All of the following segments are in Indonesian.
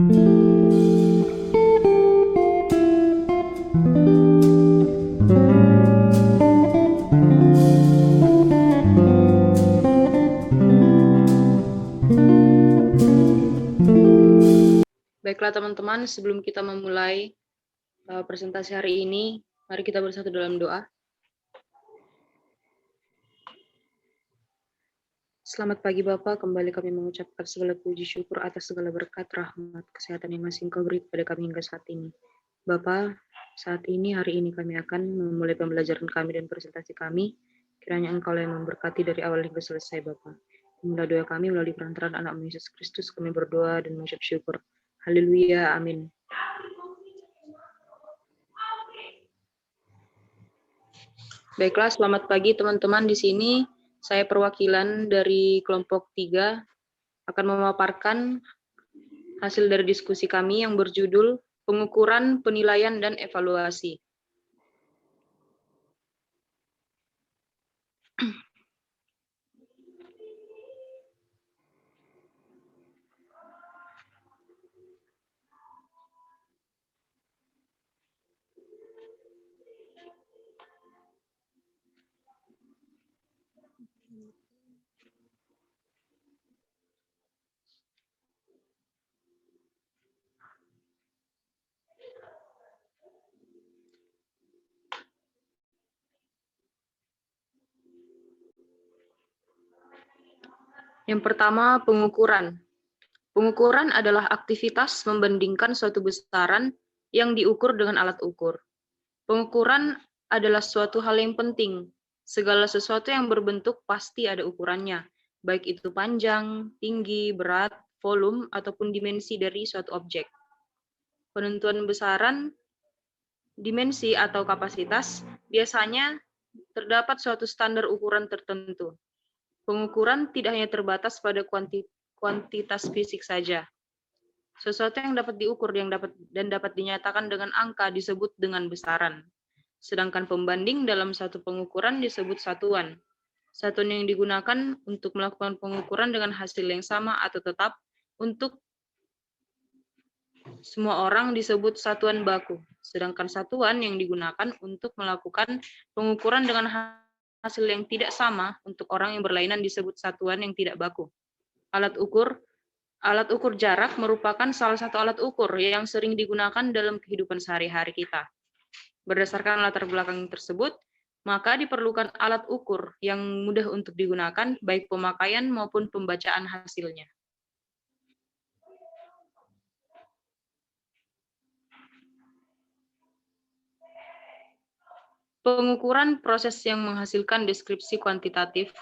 Baiklah teman-teman, sebelum kita memulai presentasi hari ini, mari kita bersatu dalam doa. Selamat pagi Bapak, kembali kami mengucapkan segala puji syukur atas segala berkat, rahmat, kesehatan yang masih Engkau beri kepada kami hingga saat ini. Bapak, saat ini, hari ini kami akan memulai pembelajaran kami dan presentasi kami. Kiranya Engkau yang memberkati dari awal hingga selesai Bapak. Inilah doa kami melalui perantaraan anak Yesus Kristus, kami berdoa dan mengucap syukur. Haleluya, amin. Baiklah, selamat pagi teman-teman. Di sini saya perwakilan dari kelompok 3 akan memaparkan hasil dari diskusi kami yang berjudul Pengukuran, Penilaian, dan Evaluasi. Yang pertama, pengukuran. Pengukuran adalah aktivitas membandingkan suatu besaran yang diukur dengan alat ukur. Pengukuran adalah suatu hal yang penting. Segala sesuatu yang berbentuk pasti ada ukurannya, baik itu panjang, tinggi, berat, volume, ataupun dimensi dari suatu objek. Penentuan besaran, dimensi, atau kapasitas biasanya terdapat suatu standar ukuran tertentu. Pengukuran tidak hanya terbatas pada kuantitas fisik saja. Sesuatu yang dapat diukur dan dapat dinyatakan dengan angka disebut dengan besaran. Sedangkan pembanding dalam satu pengukuran disebut satuan. Satuan yang digunakan untuk melakukan pengukuran dengan hasil yang sama atau tetap untuk semua orang disebut satuan baku. Sedangkan satuan yang digunakan untuk melakukan pengukuran dengan hasil yang tidak sama untuk orang yang berlainan disebut satuan yang tidak baku. Alat ukur jarak merupakan salah satu alat ukur yang sering digunakan dalam kehidupan sehari-hari kita. Berdasarkan latar belakang tersebut, maka diperlukan alat ukur yang mudah untuk digunakan, baik pemakaian maupun pembacaan hasilnya. Pengukuran proses yang menghasilkan deskripsi kuantitatif.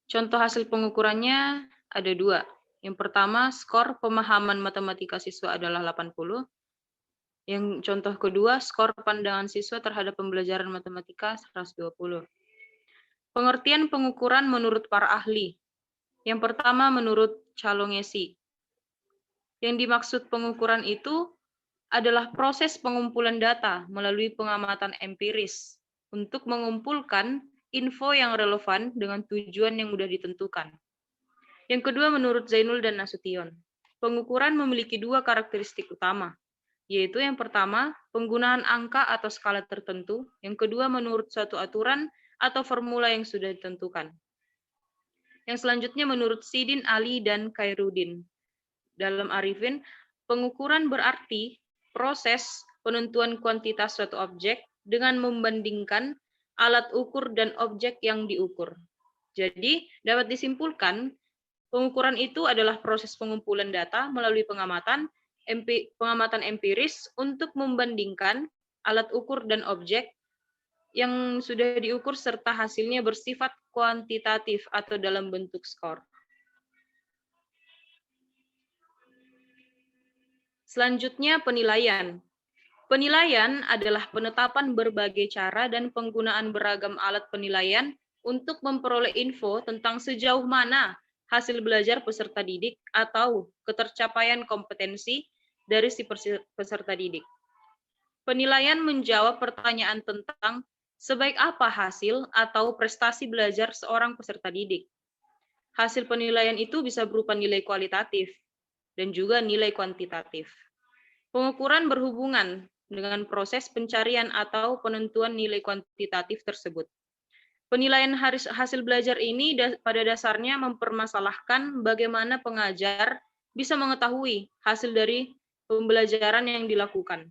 Contoh hasil pengukurannya ada 2. Yang pertama, skor pemahaman matematika siswa adalah 80. Yang contoh kedua, skor pandangan siswa terhadap pembelajaran matematika 120. Pengertian pengukuran menurut para ahli. Yang pertama, menurut Calongesi. Yang dimaksud pengukuran itu adalah proses pengumpulan data melalui pengamatan empiris untuk mengumpulkan info yang relevan dengan tujuan yang mudah ditentukan. Yang kedua, menurut Zainul dan Nasution, pengukuran memiliki 2 karakteristik utama, yaitu yang pertama, penggunaan angka atau skala tertentu, yang kedua, menurut suatu aturan atau formula yang sudah ditentukan. Yang selanjutnya, menurut Sidin, Ali, dan Khairuddin. Dalam Arifin, pengukuran berarti proses penentuan kuantitas suatu objek dengan membandingkan alat ukur dan objek yang diukur. Jadi, dapat disimpulkan, pengukuran itu adalah proses pengumpulan data melalui pengamatan empiris untuk membandingkan alat ukur dan objek yang sudah diukur serta hasilnya bersifat kuantitatif atau dalam bentuk skor. Selanjutnya, penilaian. Penilaian adalah penetapan berbagai cara dan penggunaan beragam alat penilaian untuk memperoleh info tentang sejauh mana hasil belajar peserta didik atau ketercapaian kompetensi dari si peserta didik. Penilaian menjawab pertanyaan tentang sebaik apa hasil atau prestasi belajar seorang peserta didik. Hasil penilaian itu bisa berupa nilai kualitatif, dan juga nilai kuantitatif. Pengukuran berhubungan dengan proses pencarian atau penentuan nilai kuantitatif tersebut. Penilaian hasil belajar ini pada dasarnya mempermasalahkan bagaimana pengajar bisa mengetahui hasil dari pembelajaran yang dilakukan.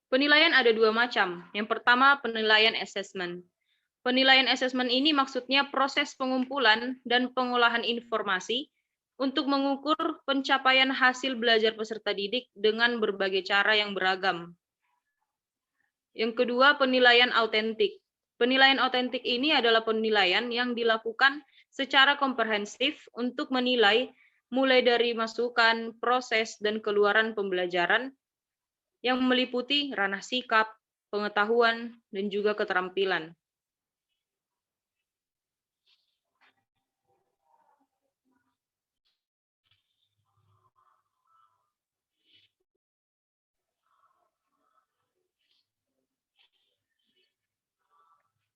Penilaian ada dua macam. Yang pertama, penilaian asesmen. Penilaian asesmen ini maksudnya proses pengumpulan dan pengolahan informasi untuk mengukur pencapaian hasil belajar peserta didik dengan berbagai cara yang beragam. Yang kedua, penilaian autentik. Penilaian autentik ini adalah penilaian yang dilakukan secara komprehensif untuk menilai mulai dari masukan, proses, dan keluaran pembelajaran yang meliputi ranah sikap, pengetahuan, dan juga keterampilan.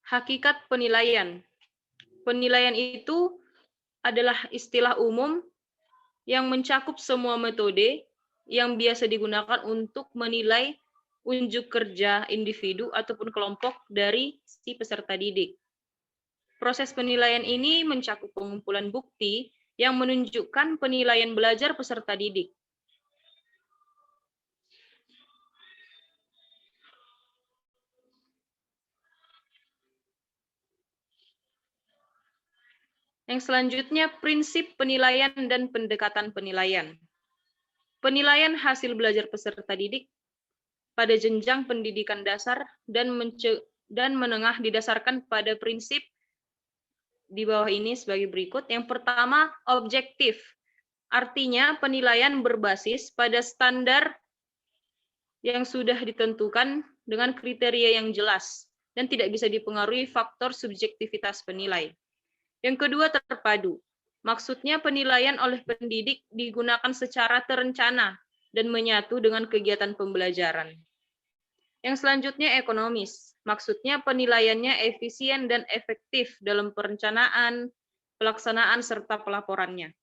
Hakikat penilaian. Penilaian itu adalah istilah umum yang mencakup semua metode yang biasa digunakan untuk menilai unjuk kerja individu ataupun kelompok dari si peserta didik. Proses penilaian ini mencakup pengumpulan bukti yang menunjukkan penilaian belajar peserta didik. Yang selanjutnya, prinsip penilaian dan pendekatan penilaian. Penilaian hasil belajar peserta didik pada jenjang pendidikan dasar dan menengah didasarkan pada prinsip di bawah ini sebagai berikut. Yang pertama, objektif. Artinya penilaian berbasis pada standar yang sudah ditentukan dengan kriteria yang jelas dan tidak bisa dipengaruhi faktor subjektivitas penilai. Yang kedua, terpadu. Maksudnya penilaian oleh pendidik digunakan secara terencana dan menyatu dengan kegiatan pembelajaran. Yang selanjutnya, ekonomis. Maksudnya penilaiannya efisien dan efektif dalam perencanaan, pelaksanaan, serta pelaporannya.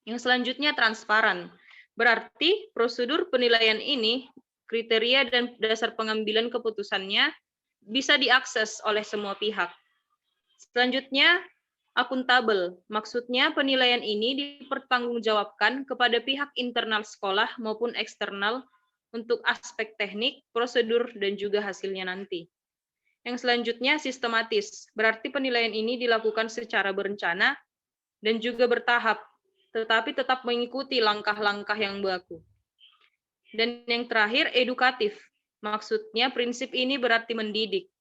Yang selanjutnya, transparan. Berarti prosedur penilaian ini, kriteria dan dasar pengambilan keputusannya bisa diakses oleh semua pihak. Selanjutnya, akuntabel. Maksudnya penilaian ini dipertanggungjawabkan kepada pihak internal sekolah maupun eksternal untuk aspek teknik, prosedur, dan juga hasilnya nanti. Yang selanjutnya, sistematis. Berarti penilaian ini dilakukan secara berencana dan juga bertahap, tetapi tetap mengikuti langkah-langkah yang baku. Dan yang terakhir, edukatif. Maksudnya prinsip ini berarti mendidik.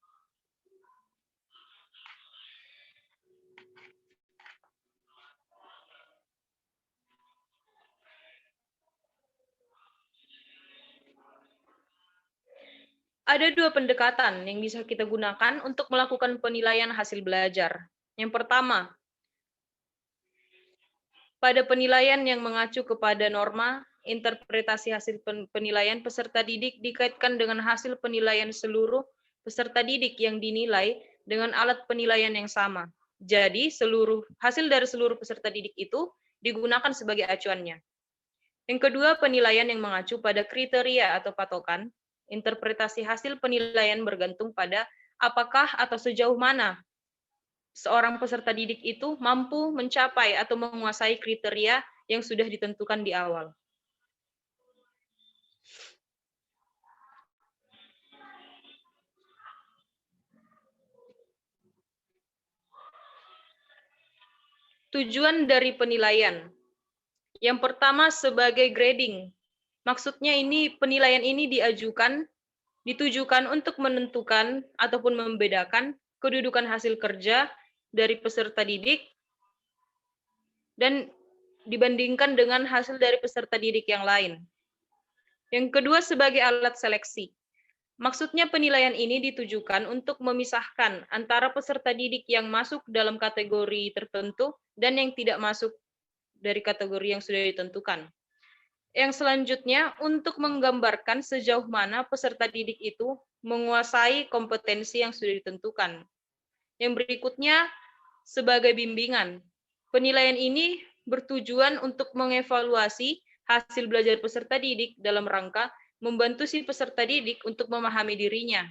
Ada dua pendekatan yang bisa kita gunakan untuk melakukan penilaian hasil belajar. Yang pertama, pada penilaian yang mengacu kepada norma, interpretasi hasil penilaian peserta didik dikaitkan dengan hasil penilaian seluruh peserta didik yang dinilai dengan alat penilaian yang sama. Jadi, hasil dari seluruh peserta didik itu digunakan sebagai acuannya. Yang kedua, penilaian yang mengacu pada kriteria atau patokan. Interpretasi hasil penilaian bergantung pada apakah atau sejauh mana seorang peserta didik itu mampu mencapai atau menguasai kriteria yang sudah ditentukan di awal. Tujuan dari penilaian. Yang pertama sebagai grading. Maksudnya ini penilaian ini ditujukan untuk menentukan ataupun membedakan kedudukan hasil kerja dari peserta didik dan dibandingkan dengan hasil dari peserta didik yang lain. Yang kedua sebagai alat seleksi. Maksudnya penilaian ini ditujukan untuk memisahkan antara peserta didik yang masuk dalam kategori tertentu dan yang tidak masuk dari kategori yang sudah ditentukan. Yang selanjutnya, untuk menggambarkan sejauh mana peserta didik itu menguasai kompetensi yang sudah ditentukan. Yang berikutnya, sebagai bimbingan. Penilaian ini bertujuan untuk mengevaluasi hasil belajar peserta didik dalam rangka membantu si peserta didik untuk memahami dirinya.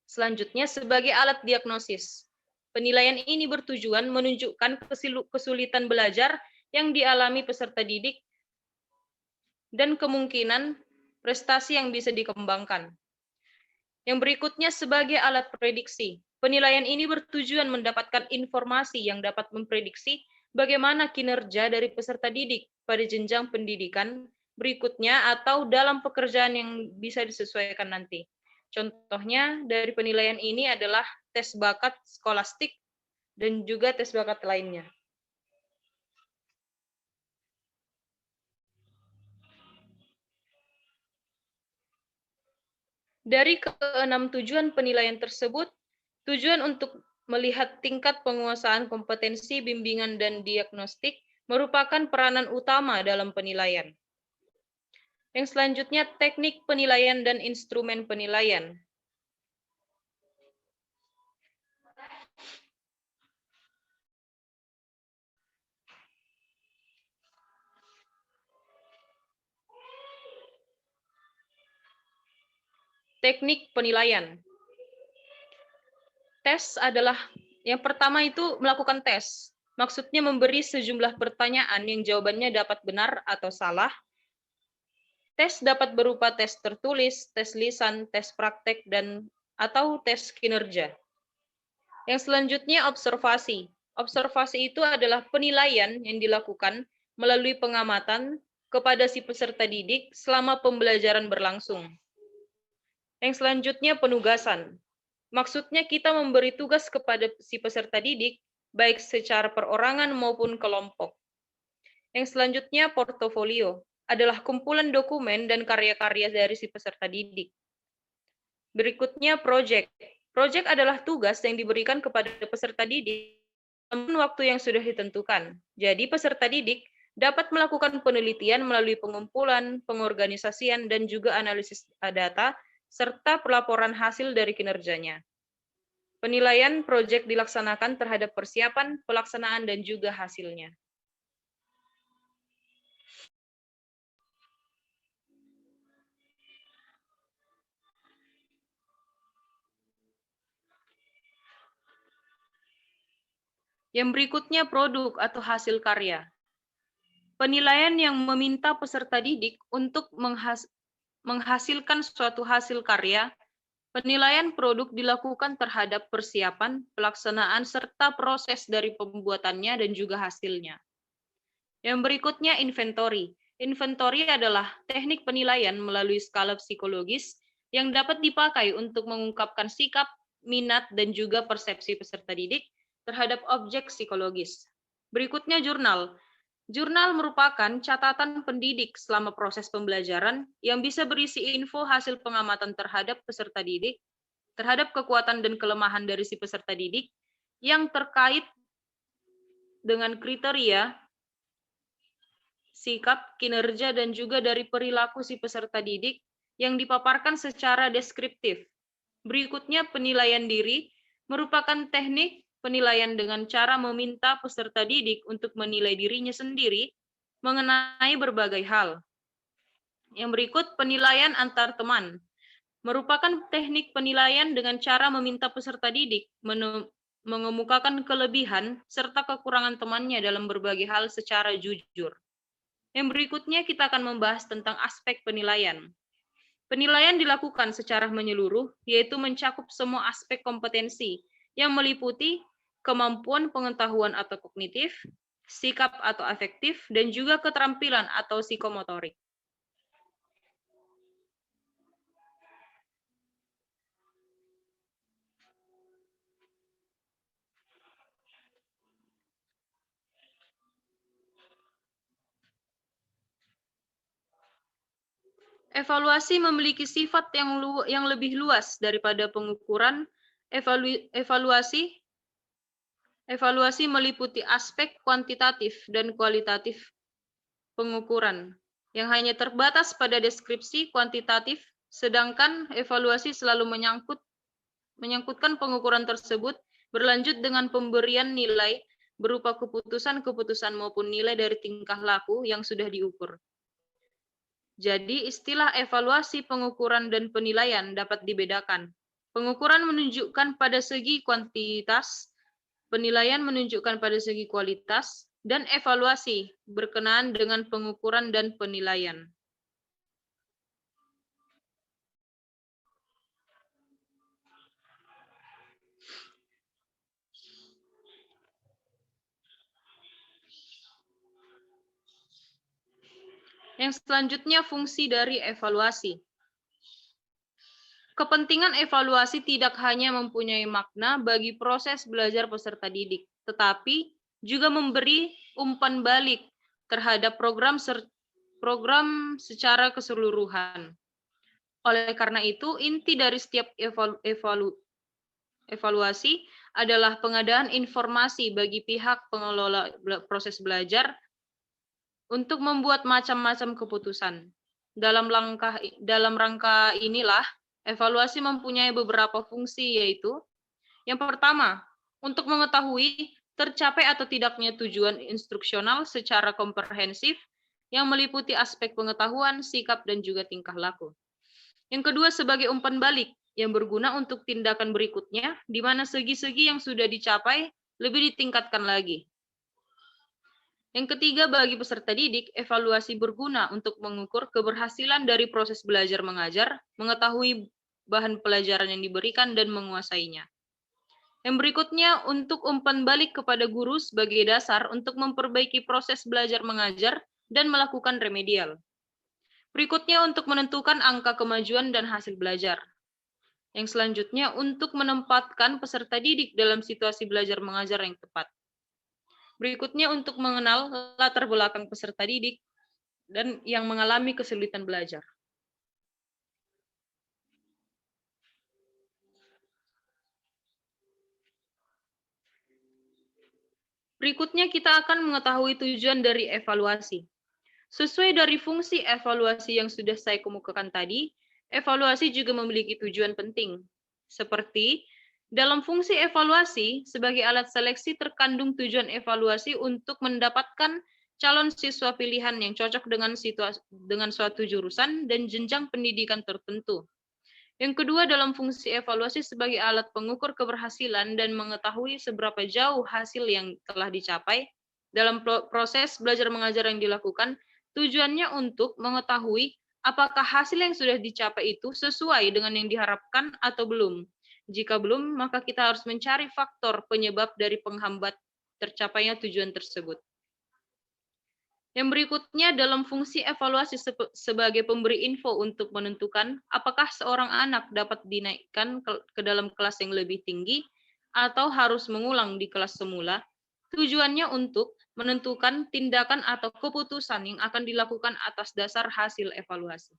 Selanjutnya, sebagai alat diagnosis. Penilaian ini bertujuan menunjukkan kesulitan belajar yang dialami peserta didik dan kemungkinan prestasi yang bisa dikembangkan. Yang berikutnya sebagai alat prediksi. Penilaian ini bertujuan mendapatkan informasi yang dapat memprediksi bagaimana kinerja dari peserta didik pada jenjang pendidikan berikutnya atau dalam pekerjaan yang bisa disesuaikan nanti. Contohnya dari penilaian ini adalah tes bakat skolastik dan juga tes bakat lainnya. Dari keenam tujuan penilaian tersebut, tujuan untuk melihat tingkat penguasaan kompetensi bimbingan dan diagnostik merupakan peranan utama dalam penilaian. Yang selanjutnya, teknik penilaian dan instrumen penilaian. Teknik penilaian. Tes adalah, yang pertama itu melakukan tes. Maksudnya memberi sejumlah pertanyaan yang jawabannya dapat benar atau salah. Tes dapat berupa tes tertulis, tes lisan, tes praktek, dan atau tes kinerja. Yang selanjutnya observasi. Observasi itu adalah penilaian yang dilakukan melalui pengamatan kepada si peserta didik selama pembelajaran berlangsung. Yang selanjutnya penugasan. Maksudnya kita memberi tugas kepada si peserta didik, baik secara perorangan maupun kelompok. Yang selanjutnya portofolio, adalah kumpulan dokumen dan karya-karya dari si peserta didik. Berikutnya project. Project adalah tugas yang diberikan kepada peserta didik dalam waktu yang sudah ditentukan. Jadi peserta didik dapat melakukan penelitian melalui pengumpulan, pengorganisasian, dan juga analisis data, serta pelaporan hasil dari kinerjanya. Penilaian proyek dilaksanakan terhadap persiapan, pelaksanaan, dan juga hasilnya. Yang berikutnya produk atau hasil karya. Penilaian yang meminta peserta didik untuk menghasilkan suatu hasil karya. Penilaian produk dilakukan terhadap persiapan, pelaksanaan, serta proses dari pembuatannya dan juga hasilnya. Yang berikutnya inventory. Inventory adalah teknik penilaian melalui skala psikologis yang dapat dipakai untuk mengungkapkan sikap, minat, dan juga persepsi peserta didik terhadap objek psikologis. Berikutnya jurnal. Jurnal merupakan catatan pendidik selama proses pembelajaran yang bisa berisi info hasil pengamatan terhadap peserta didik, terhadap kekuatan dan kelemahan dari si peserta didik yang terkait dengan kriteria, sikap, kinerja, dan juga dari perilaku si peserta didik yang dipaparkan secara deskriptif. Berikutnya penilaian diri merupakan teknik penilaian dengan cara meminta peserta didik untuk menilai dirinya sendiri mengenai berbagai hal. Yang berikut penilaian antar teman. Merupakan teknik penilaian dengan cara meminta peserta didik mengemukakan kelebihan serta kekurangan temannya dalam berbagai hal secara jujur. Yang berikutnya kita akan membahas tentang aspek penilaian. Penilaian dilakukan secara menyeluruh, yaitu mencakup semua aspek kompetensi yang meliputi kemampuan pengetahuan atau kognitif, sikap atau afektif, dan juga keterampilan atau psikomotorik. Evaluasi memiliki sifat yang lebih luas daripada pengukuran. Evaluasi meliputi aspek kuantitatif dan kualitatif pengukuran, yang hanya terbatas pada deskripsi kuantitatif, sedangkan evaluasi selalu menyangkutkan pengukuran tersebut berlanjut dengan pemberian nilai berupa keputusan-keputusan maupun nilai dari tingkah laku yang sudah diukur. Jadi, istilah evaluasi, pengukuran, dan penilaian dapat dibedakan. Pengukuran menunjukkan pada segi kuantitas, penilaian menunjukkan pada segi kualitas, dan evaluasi berkenaan dengan pengukuran dan penilaian. Yang selanjutnya, fungsi dari evaluasi. Kepentingan evaluasi tidak hanya mempunyai makna bagi proses belajar peserta didik, tetapi juga memberi umpan balik terhadap program secara keseluruhan. Oleh karena itu, inti dari setiap evaluasi adalah pengadaan informasi bagi pihak pengelola proses belajar untuk membuat macam-macam keputusan. Dalam rangka inilah, evaluasi mempunyai beberapa fungsi, yaitu yang pertama, untuk mengetahui tercapai atau tidaknya tujuan instruksional secara komprehensif yang meliputi aspek pengetahuan, sikap, dan juga tingkah laku. Yang kedua, sebagai umpan balik yang berguna untuk tindakan berikutnya, di mana segi-segi yang sudah dicapai lebih ditingkatkan lagi. Yang ketiga, bagi peserta didik, evaluasi berguna untuk mengukur keberhasilan dari proses belajar mengajar, mengetahui bahan pelajaran yang diberikan, dan menguasainya. Yang berikutnya, untuk umpan balik kepada guru sebagai dasar untuk memperbaiki proses belajar mengajar dan melakukan remedial. Berikutnya, untuk menentukan angka kemajuan dan hasil belajar. Yang selanjutnya, untuk menempatkan peserta didik dalam situasi belajar mengajar yang tepat. Berikutnya, untuk mengenal latar belakang peserta didik dan yang mengalami kesulitan belajar. Berikutnya, kita akan mengetahui tujuan dari evaluasi. Sesuai dari fungsi evaluasi yang sudah saya kemukakan tadi, evaluasi juga memiliki tujuan penting. Seperti dalam fungsi evaluasi, sebagai alat seleksi terkandung tujuan evaluasi untuk mendapatkan calon siswa pilihan yang cocok dengan suatu jurusan dan jenjang pendidikan tertentu. Yang kedua, dalam fungsi evaluasi sebagai alat pengukur keberhasilan dan mengetahui seberapa jauh hasil yang telah dicapai dalam proses belajar mengajar yang dilakukan, tujuannya untuk mengetahui apakah hasil yang sudah dicapai itu sesuai dengan yang diharapkan atau belum. Jika belum, maka kita harus mencari faktor penyebab dari penghambat tercapainya tujuan tersebut. Yang berikutnya, dalam fungsi evaluasi sebagai pemberi info untuk menentukan apakah seorang anak dapat dinaikkan ke dalam kelas yang lebih tinggi atau harus mengulang di kelas semula, tujuannya untuk menentukan tindakan atau keputusan yang akan dilakukan atas dasar hasil evaluasi.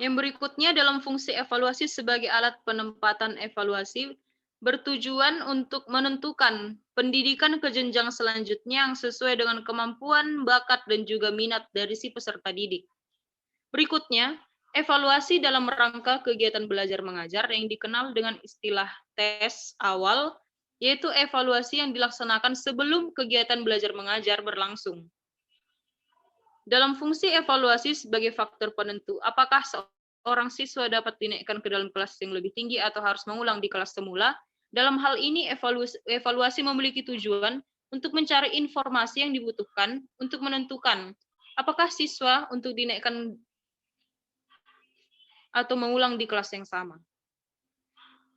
Yang berikutnya, dalam fungsi evaluasi sebagai alat penempatan evaluasi bertujuan untuk menentukan pendidikan ke jenjang selanjutnya yang sesuai dengan kemampuan, bakat, dan juga minat dari si peserta didik. Berikutnya, evaluasi dalam rangka kegiatan belajar mengajar yang dikenal dengan istilah tes awal, yaitu evaluasi yang dilaksanakan sebelum kegiatan belajar mengajar berlangsung. Dalam fungsi evaluasi sebagai faktor penentu, apakah seorang siswa dapat dinaikkan ke dalam kelas yang lebih tinggi atau harus mengulang di kelas semula, dalam hal ini evaluasi memiliki tujuan untuk mencari informasi yang dibutuhkan untuk menentukan apakah siswa untuk dinaikkan atau mengulang di kelas yang sama.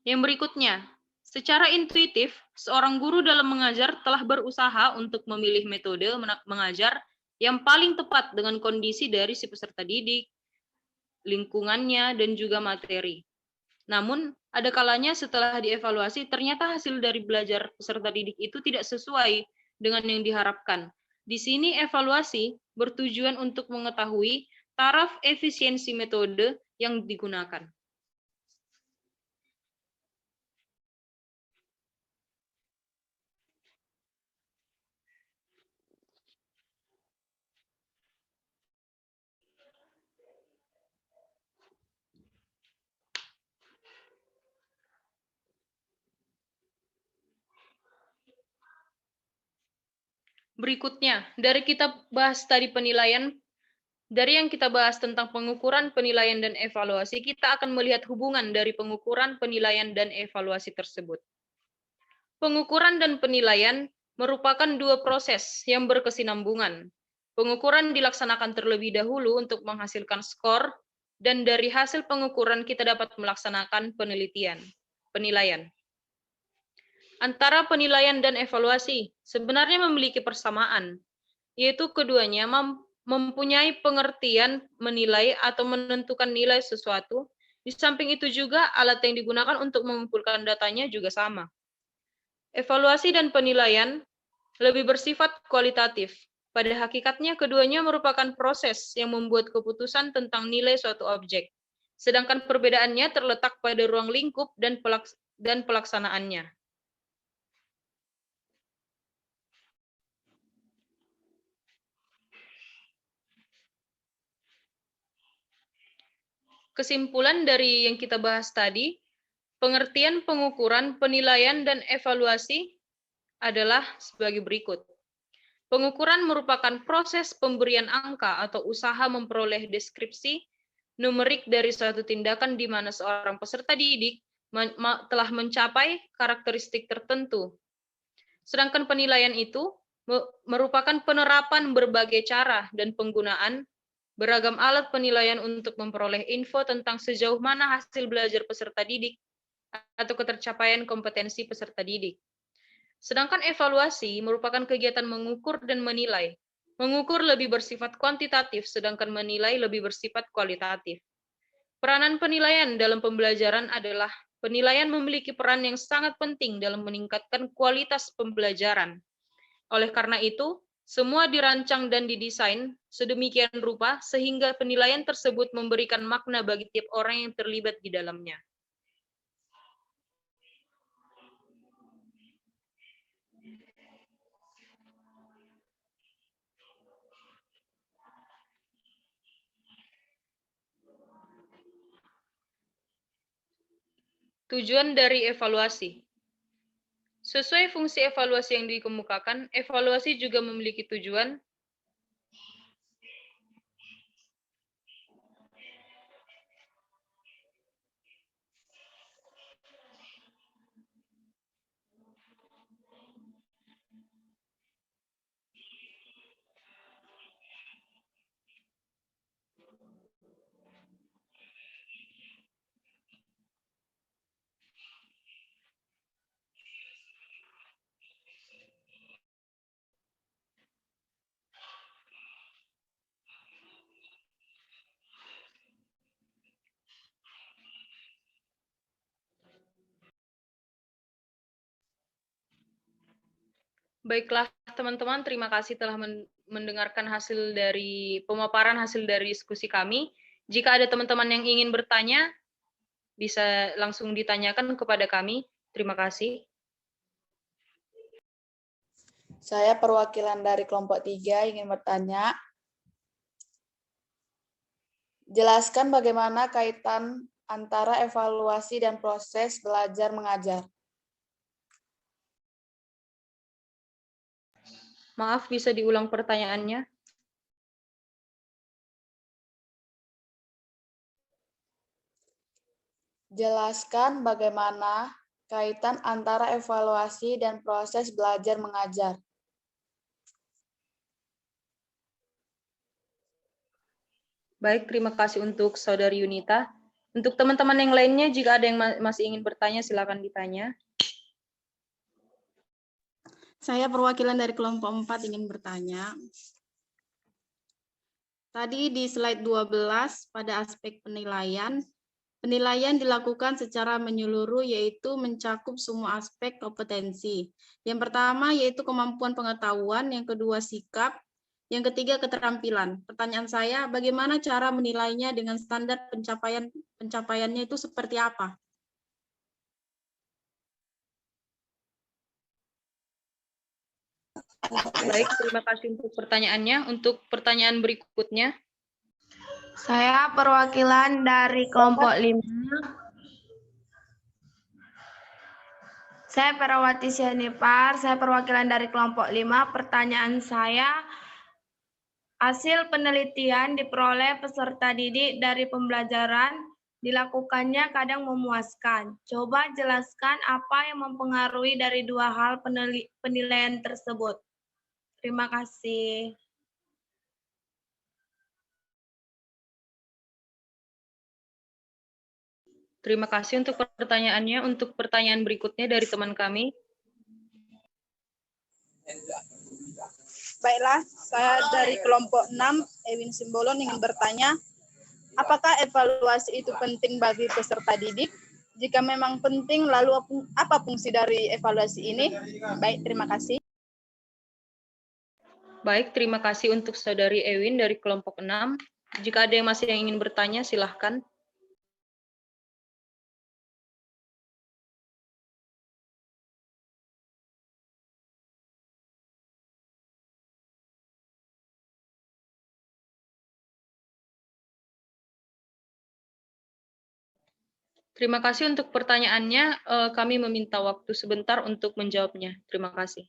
Yang berikutnya, secara intuitif, seorang guru dalam mengajar telah berusaha untuk memilih metode mengajar yang paling tepat dengan kondisi dari si peserta didik, lingkungannya, dan juga materi. Namun, ada kalanya setelah dievaluasi, ternyata hasil dari belajar peserta didik itu tidak sesuai dengan yang diharapkan. Di sini evaluasi bertujuan untuk mengetahui taraf efisiensi metode yang digunakan. Berikutnya, dari kita bahas tadi penilaian, dari yang kita bahas tentang pengukuran, penilaian, dan evaluasi, kita akan melihat hubungan dari pengukuran, penilaian, dan evaluasi tersebut. Pengukuran dan penilaian merupakan dua proses yang berkesinambungan. Pengukuran dilaksanakan terlebih dahulu untuk menghasilkan skor, dan dari hasil pengukuran kita dapat melaksanakan penilaian. Antara penilaian dan evaluasi sebenarnya memiliki persamaan, yaitu keduanya mempunyai pengertian menilai atau menentukan nilai sesuatu. Di samping itu juga alat yang digunakan untuk mengumpulkan datanya juga sama. Evaluasi dan penilaian lebih bersifat kualitatif. Pada hakikatnya keduanya merupakan proses yang membuat keputusan tentang nilai suatu objek. Sedangkan perbedaannya terletak pada ruang lingkup dan pelaksanaannya. Kesimpulan dari yang kita bahas tadi, pengertian pengukuran, penilaian, dan evaluasi adalah sebagai berikut. Pengukuran merupakan proses pemberian angka atau usaha memperoleh deskripsi numerik dari suatu tindakan di mana seorang peserta didik telah mencapai karakteristik tertentu. Sedangkan penilaian itu merupakan penerapan berbagai cara dan penggunaan beragam alat penilaian untuk memperoleh info tentang sejauh mana hasil belajar peserta didik atau ketercapaian kompetensi peserta didik. Sedangkan evaluasi merupakan kegiatan mengukur dan menilai. Mengukur lebih bersifat kuantitatif, sedangkan menilai lebih bersifat kualitatif. Peranan penilaian dalam pembelajaran adalah penilaian memiliki peran yang sangat penting dalam meningkatkan kualitas pembelajaran. Oleh karena itu, semua dirancang dan didesain sedemikian rupa sehingga penilaian tersebut memberikan makna bagi tiap orang yang terlibat di dalamnya. Tujuan dari evaluasi. Sesuai fungsi evaluasi yang dikemukakan, evaluasi juga memiliki tujuan Baiklah, teman-teman, terima kasih telah mendengarkan hasil dari pemaparan hasil dari diskusi kami. Jika ada teman-teman yang ingin bertanya, bisa langsung ditanyakan kepada kami. Terima kasih. Saya perwakilan dari kelompok 3 ingin bertanya. Jelaskan bagaimana kaitan antara evaluasi dan proses belajar mengajar. Maaf, bisa diulang pertanyaannya? Jelaskan bagaimana kaitan antara evaluasi dan proses belajar mengajar. Baik, terima kasih untuk Saudari Yunita. Untuk teman-teman yang lainnya, jika ada yang masih ingin bertanya, silakan ditanya. Saya perwakilan dari kelompok 4 ingin bertanya. Tadi di slide 12 pada aspek penilaian, penilaian dilakukan secara menyeluruh yaitu mencakup semua aspek kompetensi. Yang pertama yaitu kemampuan pengetahuan, yang kedua sikap, yang ketiga keterampilan. Pertanyaan saya, bagaimana cara menilainya dengan standar pencapaiannya itu seperti apa? Baik, terima kasih untuk pertanyaannya. Untuk pertanyaan berikutnya. Saya perwakilan dari kelompok 5. Saya Perawati Sianipar, saya perwakilan dari kelompok 5. Pertanyaan saya, hasil penelitian diperoleh peserta didik dari pembelajaran dilakukannya kadang memuaskan. Coba jelaskan apa yang mempengaruhi dari dua hal penilaian tersebut. Terima kasih. Terima kasih untuk pertanyaannya. Untuk pertanyaan berikutnya dari teman kami. Baiklah, saya dari kelompok 6, Ewin Simbolon ingin bertanya, apakah evaluasi itu penting bagi peserta didik? Jika memang penting, lalu apa fungsi dari evaluasi ini? Baik, terima kasih. Baik, terima kasih untuk Saudari Ewin dari kelompok 6. Jika ada yang masih ingin bertanya, silahkan. Terima kasih untuk pertanyaannya. Kami meminta waktu sebentar untuk menjawabnya. Terima kasih.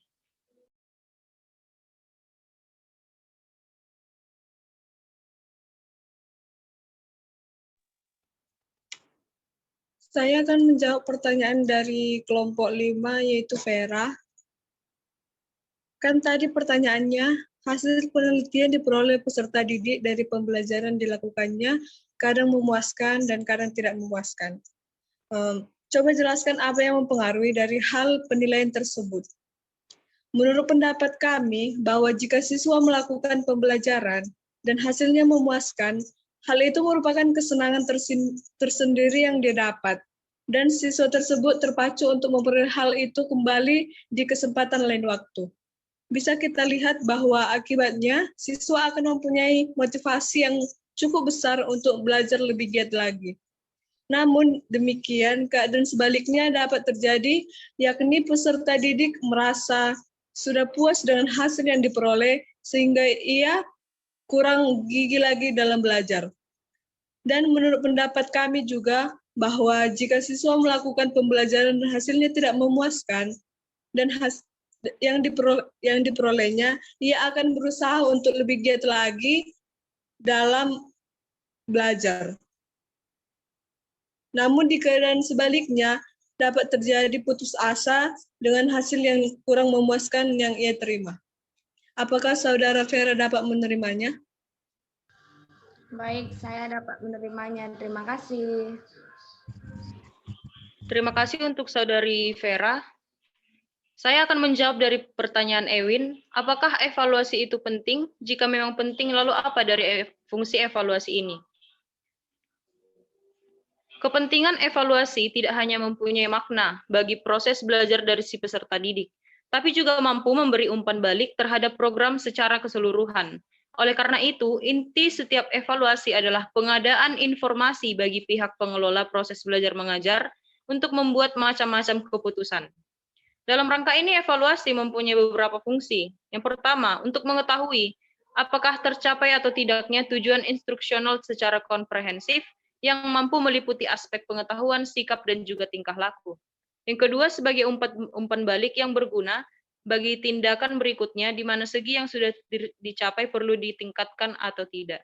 Saya akan menjawab pertanyaan dari kelompok 5, yaitu Vera. Kan tadi pertanyaannya, hasil penelitian diperoleh peserta didik dari pembelajaran dilakukannya, kadang memuaskan dan kadang tidak memuaskan. Coba jelaskan apa yang mempengaruhi dari hal penilaian tersebut. Menurut pendapat kami, bahwa jika siswa melakukan pembelajaran dan hasilnya memuaskan, hal itu merupakan kesenangan tersendiri yang dia dapat, dan siswa tersebut terpacu untuk memperoleh hal itu kembali di kesempatan lain waktu. Bisa kita lihat bahwa akibatnya siswa akan mempunyai motivasi yang cukup besar untuk belajar lebih giat lagi. Namun demikian, keadaan sebaliknya dapat terjadi, yakni peserta didik merasa sudah puas dengan hasil yang diperoleh, sehingga ia kurang gigih lagi dalam belajar. Dan menurut pendapat kami juga, bahwa jika siswa melakukan pembelajaran dan hasilnya tidak memuaskan, dan yang diperolehnya, ia akan berusaha untuk lebih giat lagi dalam belajar. Namun di keadaan sebaliknya, dapat terjadi putus asa dengan hasil yang kurang memuaskan yang ia terima. Apakah Saudara Vera dapat menerimanya? Baik, saya dapat menerimanya. Terima kasih. Terima kasih untuk Saudari Vera. Saya akan menjawab dari pertanyaan Ewin, apakah evaluasi itu penting? Jika memang penting, lalu apa dari fungsi evaluasi ini? Kepentingan evaluasi tidak hanya mempunyai makna bagi proses belajar dari si peserta didik, tapi juga mampu memberi umpan balik terhadap program secara keseluruhan. Oleh karena itu, inti setiap evaluasi adalah pengadaan informasi bagi pihak pengelola proses belajar mengajar untuk membuat macam-macam keputusan. Dalam rangka ini, evaluasi mempunyai beberapa fungsi. Yang pertama, untuk mengetahui apakah tercapai atau tidaknya tujuan instruksional secara komprehensif yang mampu meliputi aspek pengetahuan, sikap, dan juga tingkah laku. Yang kedua, sebagai umpan balik yang berguna bagi tindakan berikutnya, di mana segi yang sudah dicapai perlu ditingkatkan atau tidak.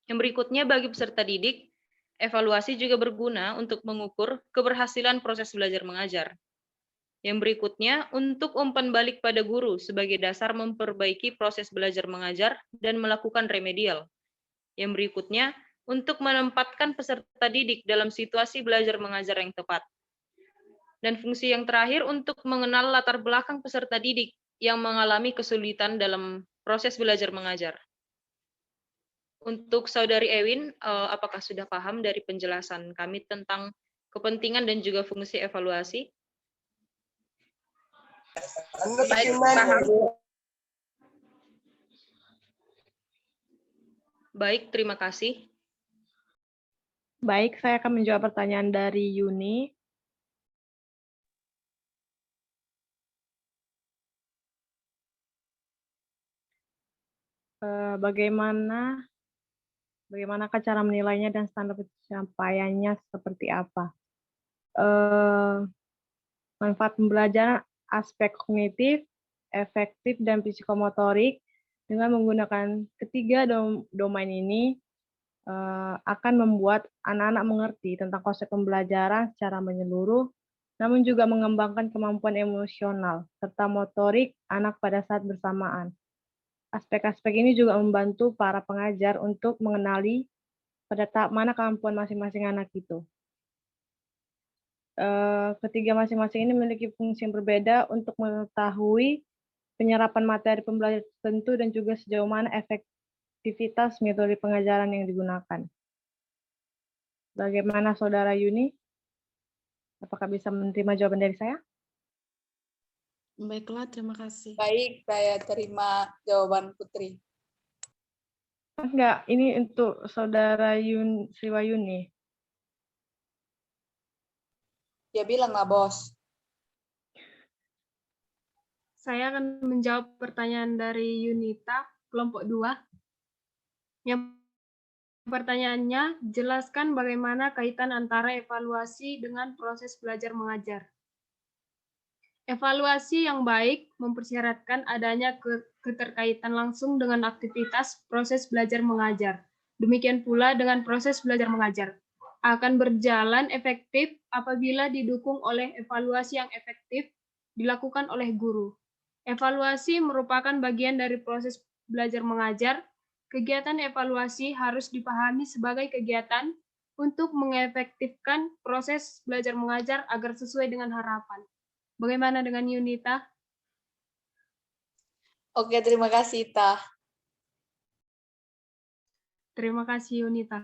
Yang berikutnya, bagi peserta didik, evaluasi juga berguna untuk mengukur keberhasilan proses belajar mengajar. Yang berikutnya, untuk umpan balik pada guru sebagai dasar memperbaiki proses belajar mengajar dan melakukan remedial. Yang berikutnya, untuk menempatkan peserta didik dalam situasi belajar mengajar yang tepat. Dan fungsi yang terakhir, untuk mengenal latar belakang peserta didik yang mengalami kesulitan dalam proses belajar mengajar. Untuk Saudari Ewin, apakah sudah paham dari penjelasan kami tentang kepentingan dan juga fungsi evaluasi? Baik, paham. Baik, terima kasih. Baik, saya akan menjawab pertanyaan dari Yuni. Bagaimanakah cara menilainya dan standar pencapaiannya seperti apa? manfaat pembelajaran aspek kognitif, efektif, dan psikomotorik dengan menggunakan ketiga domain ini akan membuat anak-anak mengerti tentang konsep pembelajaran secara menyeluruh, namun juga mengembangkan kemampuan emosional serta motorik anak pada saat bersamaan. Aspek-aspek ini juga membantu para pengajar untuk mengenali pada tahap mana kemampuan masing-masing anak itu. Ketiga masing-masing ini memiliki fungsi yang berbeda untuk mengetahui penyerapan materi pembelajaran tertentu dan juga sejauh mana efektivitas metode pengajaran yang digunakan. Bagaimana Saudara Yuni? Apakah bisa menerima jawaban dari saya? Baiklah, terima kasih. Baik, saya terima jawaban Putri. Enggak, ini untuk Saudara Sriwayuni. Ya bilanglah, Bos. Saya akan menjawab pertanyaan dari Yunita, kelompok 2. Yang pertanyaannya, jelaskan bagaimana kaitan antara evaluasi dengan proses belajar mengajar. Evaluasi yang baik mempersyaratkan adanya keterkaitan langsung dengan aktivitas proses belajar mengajar. Demikian pula dengan proses belajar mengajar. Akan berjalan efektif apabila didukung oleh evaluasi yang efektif dilakukan oleh guru. Evaluasi merupakan bagian dari proses belajar mengajar. Kegiatan evaluasi harus dipahami sebagai kegiatan untuk mengefektifkan proses belajar mengajar agar sesuai dengan harapan. Bagaimana dengan Yunita? Oke, terima kasih, Ita. Terima kasih, Yunita.